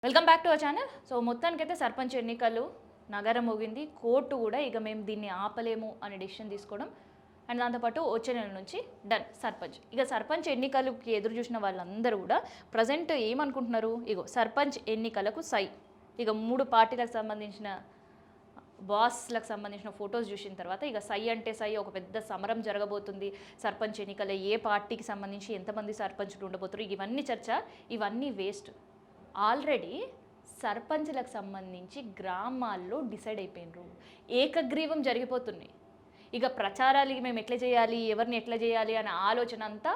Welcome back to our channel. So మొత్తానికైతే సర్పంచ్ ఎన్నికలు నగరం మోగింది. కోర్టు కూడా ఇక మేము దీన్ని ఆపలేము అనే డిసిషన్ తీసుకోవడం అండ్ దాంతోపాటు వచ్చే నెల నుంచి డన్ సర్పంచ్. ఇక సర్పంచ్ ఎన్నికలకి ఎదురు చూసిన వాళ్ళందరూ కూడా ప్రజెంట్ ఏమనుకుంటున్నారు, ఇగో సర్పంచ్ ఎన్నికలకు సై. ఇక 3 పార్టీలకు సంబంధించిన బాస్లకు సంబంధించిన ఫొటోస్ చూసిన తర్వాత ఇక సై అంటే సై, ఒక పెద్ద సమరం జరగబోతుంది. సర్పంచ్ ఎన్నికల ఏ పార్టీకి సంబంధించి ఎంతమంది సర్పంచులు ఉండబోతున్నారు, ఇవన్నీ చర్చ, ఇవన్నీ వేస్ట్. ఆల్రెడీ సర్పంచ్లకు సంబంధించి గ్రామాల్లో డిసైడ్ అయిపోయినరు, ఏకగ్రీవం జరిగిపోతున్నాయి. ఇక ప్రచారాలకి మేము ఎట్లా చేయాలి, ఎవరిని ఎట్లా చేయాలి అనే ఆలోచన అంతా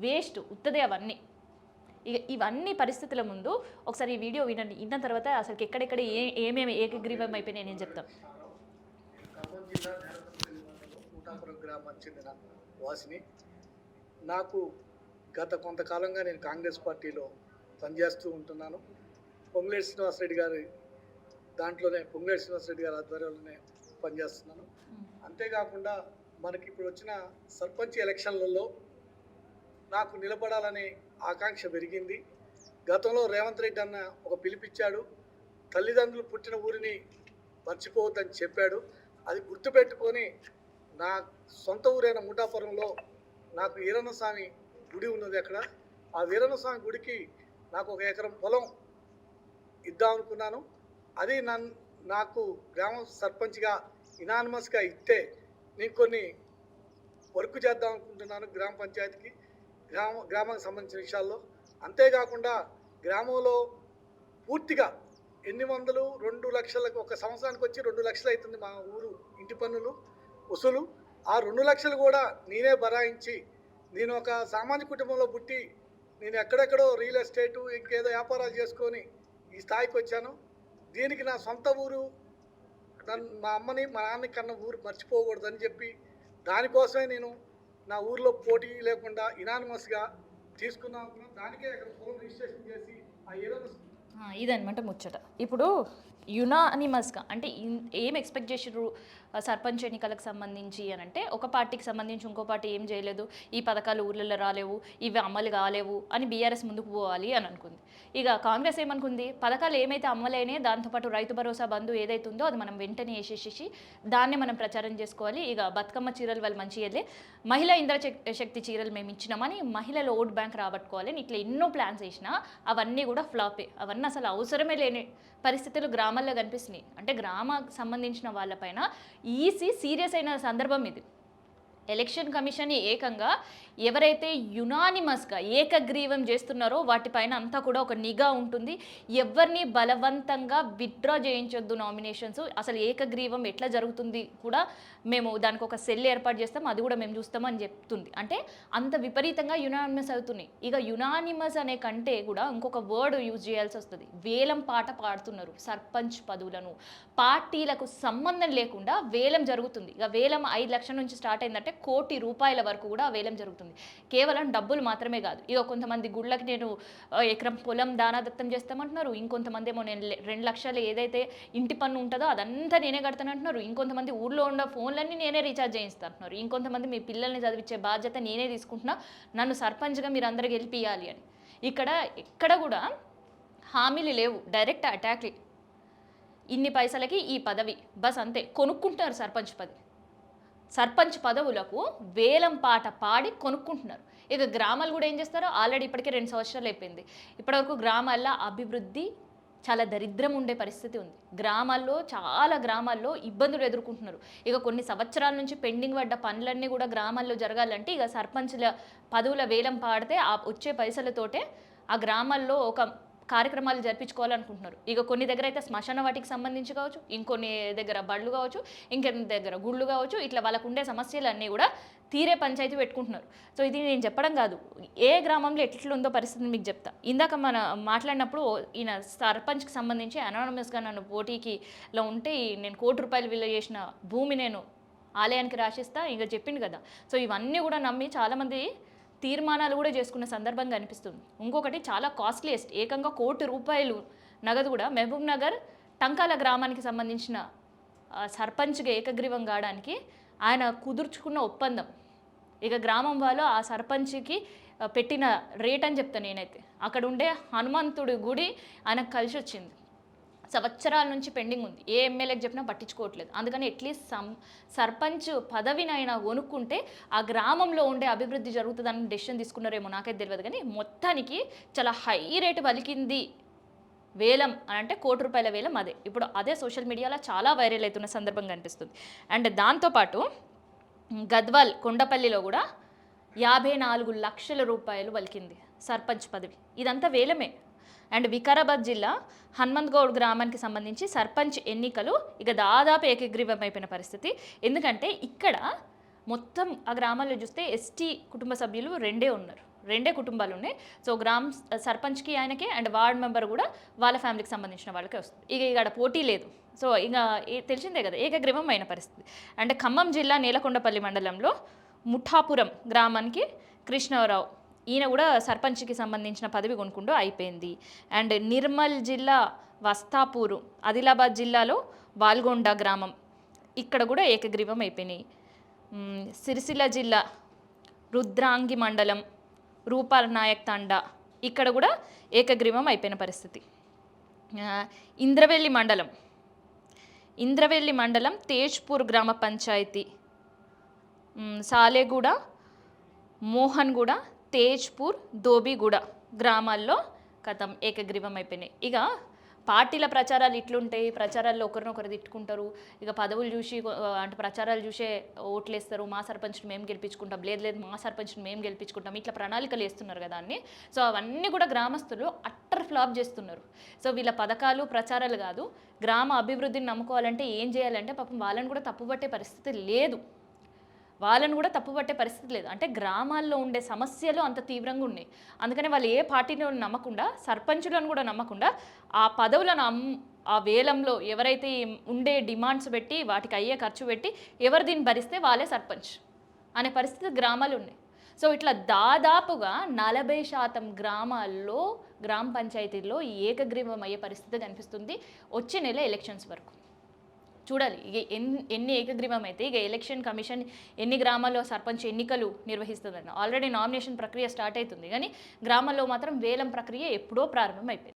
వేస్ట్, ఉత్తదే అవన్నీ. ఇక ఇవన్నీ పరిస్థితుల ముందు ఒకసారి ఈ వీడియో వినండి. విన్న తర్వాత అసలు ఎక్కడెక్కడ ఏమేమి ఏకగ్రీవం అయిపోయినాయి నేను చెప్తాను. గ్రామానికి చెందిన వాసిని. నాకు గత కొంతకాలంగా నేను కాంగ్రెస్ పార్టీలో పనిచేస్తూ ఉంటున్నాను. పొంగులేటి శ్రీనివాసరెడ్డి గారి ఆధ్వర్యంలోనే పనిచేస్తున్నాను. అంతేకాకుండా మనకి ఇప్పుడు వచ్చిన సర్పంచ్ ఎలక్షన్లలో నాకు నిలబడాలనే ఆకాంక్ష పెరిగింది. గతంలో రేవంత్ రెడ్డి అన్న ఒక పిలిపిచ్చాడు, తల్లిదండ్రులు పుట్టిన ఊరిని మర్చిపోవద్దని చెప్పాడు. అది గుర్తుపెట్టుకొని నా సొంత ఊరైన ముఠాపురంలో నాకు వీరన్నస్వామి గుడి ఉన్నది. అక్కడ ఆ వీరన్నస్వామి గుడికి నాకు 1 ఎకరం పొలం ఇద్దామనుకున్నాను. అది నాకు గ్రామ సర్పంచ్గా ఇనానిమస్గా ఇస్తే నేను కొన్ని వర్క్ చేద్దాం అనుకుంటున్నాను గ్రామ పంచాయతీకి, గ్రామానికి సంబంధించిన విషయాల్లో. అంతేకాకుండా గ్రామంలో పూర్తిగా ఎన్ని వందలు 2 లక్షలకు ఒక సంవత్సరానికి వచ్చి 2 లక్షలు అవుతుంది మా ఊరు ఇంటి పన్నులు వసూలు. ఆ 2 లక్షలు కూడా నేనే బరాయించి, నేను ఒక సామాన్య కుటుంబంలో పుట్టి నేను ఎక్కడెక్కడో రియల్ ఎస్టేటు ఇంకేదో వ్యాపారాలు చేసుకొని ఈ స్థాయికి వచ్చాను. దీనికి నా సొంత ఊరు, మా అమ్మని మా నాన్నని కన్నా ఊరు మర్చిపోకూడదని చెప్పి దానికోసమే నేను నా ఊరిలో పోటీ లేకుండా ఇనానిమస్గా తీసుకున్నాను. దానికే అక్కడ ఫోన్ రిజిస్ట్రేషన్ చేసి ఆ ఇదనమాట ముచ్చట. ఇప్పుడు యునానిమస్గా అంటే ఏం ఎక్స్పెక్ట్ చేసారు సర్పంచ్ ఎన్నికలకు సంబంధించి అని అంటే, ఒక పార్టీకి సంబంధించి ఇంకో పార్టీ ఏం చేయలేదు, ఈ పథకాలు ఊళ్ళల్లో రాలేవు, ఇవి అమలు కాలేవు అని బీఆర్ఎస్ ముందుకు పోవాలి అని అనుకుంది. ఇక కాంగ్రెస్ ఏమనుకుంది, పథకాలు ఏమైతే అమలైనాయో దాంతోపాటు రైతు భరోసా బంధు ఏదైతే ఉందో అది మనం వెంటనే వేసేసేసి దాన్ని మనం ప్రచారం చేసుకోవాలి. ఇక బతుకమ్మ చీరలు వాళ్ళు మంచిగా వెళ్ళి మహిళా ఇంద్ర శక్తి చీరలు మేము ఇచ్చినామని మహిళల ఓట్ బ్యాంక్ రాబట్టుకోవాలి. ఇట్లా ఎన్నో ప్లాన్స్ వేసినా అవన్నీ కూడా ఫ్లాపే. అవన్నీ అసలు అవసరమే లేని పరిస్థితులు గ్రామాల్లో కనిపిస్తున్నాయి. అంటే గ్రామానికి సంబంధించిన వాళ్ళపైన ఈసీ సీరియస్ అయిన సందర్భం ఇది. ఎలక్షన్ కమిషన్ ఏకంగా ఎవరైతే యునానిమస్గా ఏకగ్రీవం చేస్తున్నారో వాటిపైన అంతా కూడా ఒక నిఘా ఉంటుంది. ఎవరిని బలవంతంగా విత్డ్రా చేయించొద్దు నామినేషన్స్. అసలు ఏకగ్రీవం ఎట్లా జరుగుతుంది కూడా మేము దానికి ఒక సెల్ ఏర్పాటు చేస్తాం, అది కూడా మేము చూస్తామని చెప్తుంది. అంటే అంత విపరీతంగా యునానిమస్ అవుతున్నాయి. ఇక యునానిమస్ అనే కంటే కూడా ఇంకొక వర్డ్ యూజ్ చేయాల్సి వస్తుంది. వేలం పాట పాడుతున్నారు సర్పంచ్ పదవులను. పార్టీలకు సంబంధం లేకుండా వేలం జరుగుతుంది. ఇక వేలం 5 లక్షల నుంచి స్టార్ట్ అయిందంటే ₹1 కోటి వరకు కూడా వేలం జరుగుతుంది. కేవలం డబ్బులు మాత్రమే కాదు. ఇక కొంతమంది గుళ్ళకి నేను ఎకరం పొలం దానాదత్తం చేస్తామంటున్నారు. ఇంకొంతమంది ఏమో నేను 2 లక్షలు ఏదైతే ఇంటి పన్ను ఉంటుందో అదంతా నేనే కడతానంటున్నారు. ఇంకొంతమంది ఊళ్ళో ఉన్న ఫోన్లన్నీ నేనే రీఛార్జ్ చేయిస్తానంటున్నారు. ఇంకొంతమంది మీ పిల్లల్ని చదివించే బాధ్యత నేనే తీసుకుంటున్నా, నన్ను సర్పంచ్గా మీరు అందరూ గెలిపియాలి అని. ఇక్కడ ఎక్కడ కూడా హామీలు లేవు, డైరెక్ట్ అటాక్లే. ఇన్ని పైసలకి ఈ పదవి బస్ అంతే, కొనుక్కుంటున్నారు సర్పంచ్ పదవులకు వేలం పాట పాడి కొనుక్కుంటున్నారు. ఇక గ్రామాలు కూడా ఏం చేస్తారో, ఆల్రెడీ ఇప్పటికే 2 సంవత్సరాలు అయిపోయింది. ఇప్పటివరకు గ్రామాల్లో అభివృద్ధి చాలా దరిద్రం ఉండే పరిస్థితి ఉంది. చాలా గ్రామాల్లో ఇబ్బందులు ఎదుర్కొంటున్నారు. ఇక కొన్ని సంవత్సరాల నుంచి పెండింగ్ పడ్డ పనులన్నీ కూడా గ్రామాల్లో జరగాలంటే ఇక సర్పంచ్ల పదవుల వేలం పాడితే ఆ వచ్చే పైసలతోటే ఆ గ్రామాల్లో ఒక కార్యక్రమాలు జరిపించుకోవాలనుకుంటున్నారు. ఇక కొన్ని దగ్గర అయితే శ్మశాన వాటికి సంబంధించి కావచ్చు, ఇంకొన్ని దగ్గర బళ్ళు కావచ్చు, ఇంకొన్ని దగ్గర గుళ్ళు కావచ్చు, ఇట్లా వాళ్ళకు ఉండే సమస్యలన్నీ కూడా తీరే పంచాయతీ పెట్టుకుంటున్నారు. సో ఇది నేను చెప్పడం కాదు, ఏ గ్రామంలో ఎట్లుందో పరిస్థితిని మీకు చెప్తా. ఇందాక మాట్లాడినప్పుడు ఈయన సర్పంచ్కి సంబంధించి అనానమస్గా నన్ను పోటీకిలో ఉంటే నేను ₹1 కోటి విలువ చేసిన భూమి నేను ఆలయానికి రాసిస్తా ఇంకా చెప్పిండు కదా. సో ఇవన్నీ కూడా నమ్మి చాలామంది తీర్మానాలు కూడా చేసుకున్న సందర్భంగా అనిపిస్తుంది. ఇంకొకటి చాలా కాస్ట్లీయెస్ట్, ఏకంగా ₹1 కోటి నగదు కూడా మహబూబ్ నగర్ టంకాల గ్రామానికి సంబంధించిన సర్పంచ్గా ఏకగ్రీవం కావడానికి ఆయన కుదుర్చుకున్న ఒప్పందం. ఇక గ్రామం వాళ్ళు ఆ సర్పంచ్కి పెట్టిన రేట్ అని చెప్తాను నేనైతే. అక్కడ ఉండే హనుమంతుడి గుడి ఆయనకు కలిసి వచ్చింది. సంవత్సరాల నుంచి పెండింగ్ ఉంది. ఏ ఎమ్మెల్యేకి చెప్పినా పట్టించుకోవట్లేదు. అందుకని అట్లీస్ట్ సర్పంచ్ పదవినైనా కొనుక్కుంటే ఆ గ్రామంలో ఉండే అభివృద్ధి జరుగుతుందని డెసిషన్ తీసుకున్నారేమో నాకైతే తెలియదు. కానీ మొత్తానికి చాలా హై రేటు పలికింది వేలం అని అంటే ₹1,00,00,000 వేలం. అదే ఇప్పుడు అదే సోషల్ మీడియాలో చాలా వైరల్ అవుతున్న సందర్భం కనిపిస్తుంది. అండ్ దాంతోపాటు గద్వాల్ కొండపల్లిలో కూడా ₹54 లక్షల పలికింది సర్పంచ్ పదవి. ఇదంతా వేలమే. అండ్ వికారాబాద్ జిల్లా హనుమంతగౌడ్ గ్రామానికి సంబంధించి సర్పంచ్ ఎన్నికలు ఇక దాదాపు ఏకగ్రీవం అయిపోయిన పరిస్థితి. ఎందుకంటే ఇక్కడ మొత్తం ఆ గ్రామాల్లో చూస్తే ఎస్టీ కుటుంబ సభ్యులు రెండే కుటుంబాలు ఉన్నాయి. సో సర్పంచ్కి ఆయనకే అండ్ వార్డ్ మెంబర్ కూడా వాళ్ళ ఫ్యామిలీకి సంబంధించిన వాళ్ళకే వస్తుంది. ఇక ఇక్కడ పోటీ లేదు. సో ఇక తెలిసిందే కదా, ఏకగ్రీవం అయిన పరిస్థితి. అంటే ఖమ్మం జిల్లా నేలకొండపల్లి మండలంలో ముఠాపురం గ్రామానికి కృష్ణరావు ఈయన కూడా సర్పంచ్కి సంబంధించిన పదవి కొనుక్కుంటూ అయిపోయింది. అండ్ నిర్మల్ జిల్లా వస్తాపూరు, ఆదిలాబాద్ జిల్లాలో వాల్గొండ గ్రామం ఇక్కడ కూడా ఏకగ్రీవం అయిపోయినాయి. సిరిసిల్ల జిల్లా రుద్రాంగి మండలం రూపాల్ నాయక్ తండా ఇక్కడ కూడా ఏకగ్రీవం అయిపోయిన పరిస్థితి. ఇంద్రవెల్లి మండలం తేజ్పూర్ గ్రామ పంచాయతీ, సాలెగూడ, మోహన్గూడ, తేజ్పూర్, దోబిగూడ గ్రామాల్లో కథం ఏకగ్రీవం అయిపోయినాయి. ఇక పార్టీల ప్రచారాలు ఇట్లుంటాయి. ప్రచారాల్లో ఒకరినొకరు తిట్టుకుంటారు. ఇక పదవులు చూసి అంటే ప్రచారాలు చూసే ఓట్లేస్తారు. మా సర్పంచ్ని మేము గెలిపించుకుంటాం, లేదు మా సర్పంచ్ని మేము గెలిపించుకుంటాం, ఇట్లా ప్రణాళికలు వేస్తున్నారు కదా అన్ని. సో అవన్నీ కూడా గ్రామస్తులు అట్టర్ ఫ్లాప్ చేస్తున్నారు. సో వీళ్ళ పథకాలు ప్రచారాలు కాదు, గ్రామ అభివృద్ధిని నమ్ముకోవాలంటే ఏం చేయాలంటే పాపం వాళ్ళని కూడా తప్పుపట్టే పరిస్థితి లేదు. అంటే గ్రామాల్లో ఉండే సమస్యలు అంత తీవ్రంగా ఉన్నాయి. అందుకని వాళ్ళు ఏ పార్టీని నమ్మకుండా, సర్పంచులను కూడా నమ్మకుండా, ఆ పదవులను ఆ వేలంలో ఎవరైతే ఉండే డిమాండ్స్ పెట్టి వాటికి అయ్యే ఖర్చు పెట్టి ఎవరు దీన్ని భరిస్తే వాళ్ళే సర్పంచ్ అనే పరిస్థితి గ్రామాలు ఉన్నాయి. సో ఇట్లా దాదాపుగా 40% గ్రామాల్లో గ్రామ పంచాయతీల్లో ఏకగ్రీవం అయ్యే పరిస్థితి కనిపిస్తుంది వచ్చే నెల ఎలక్షన్స్ వరకు. చూడాలి ఇక ఎన్ని ఏకగ్రీవం అయితే ఇక ఎలక్షన్ కమిషన్ ఎన్ని గ్రామాల్లో సర్పంచ్ ఎన్నికలు నిర్వహిస్తుందని. ఆల్రెడీ నామినేషన్ ప్రక్రియ స్టార్ట్ అవుతుంది, కానీ గ్రామాల్లో మాత్రం వేలం ప్రక్రియ ఎప్పుడో ప్రారంభం అయిపోయింది.